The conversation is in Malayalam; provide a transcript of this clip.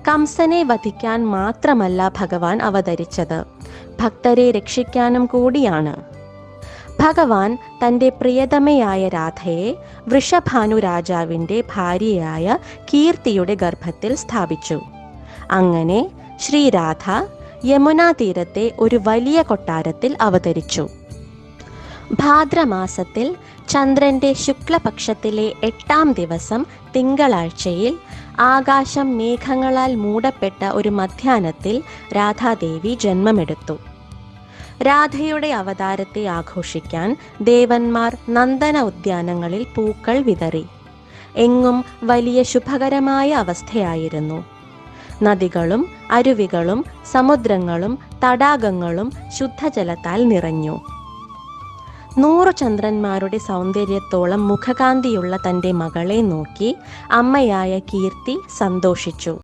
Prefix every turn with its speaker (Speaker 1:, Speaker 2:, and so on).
Speaker 1: കംസനെ വധിക്കാൻ മാത്രമല്ല ഭഗവാൻ അവതരിച്ചത്, ഭക്തരെ രക്ഷിക്കാനും കൂടിയാണ്. ഭഗവാൻ തൻ്റെ പ്രിയതമയായ രാധയെ വൃഷഭാനു രാജാവിൻ്റെ ഭാര്യയായ കീർത്തിയുടെ ഗർഭത്തിൽ സ്ഥാപിച്ചു. അങ്ങനെ ശ്രീരാധ യമുനാ തീരത്തെ ഒരു വലിയ കൊട്ടാരത്തിൽ അവതരിച്ചു. ഭാദ്രമാസത്തിൽ ചന്ദ്രന്റെ ശുക്ലപക്ഷത്തിലെ 8-ാം ദിവസം തിങ്കളാഴ്ചയിൽ ആകാശം മേഘങ്ങളാൽ മൂടപ്പെട്ട ഒരു മധ്യാഹ്നത്തിൽ രാധാദേവി ജന്മമെടുത്തു. രാധയുടെ അവതാരത്തെ ആഘോഷിക്കാൻ ദേവന്മാർ നന്ദന ഉദ്യാനങ്ങളിൽ പൂക്കൾ വിതറി. എങ്ങും വലിയ ശുഭകരമായ അവസ്ഥയായിരുന്നു. നദികളും അരുവികളും സമുദ്രങ്ങളും തടാകങ്ങളും ശുദ്ധജലത്താൽ നിറഞ്ഞു. 100 ചന്ദ്രന്മാരുടെ സൗന്ദര്യത്തോളം മുഖകാന്തിയുള്ള തൻ്റെ മകളെ നോക്കി അമ്മയായ കീർത്തി സന്തോഷിച്ചു.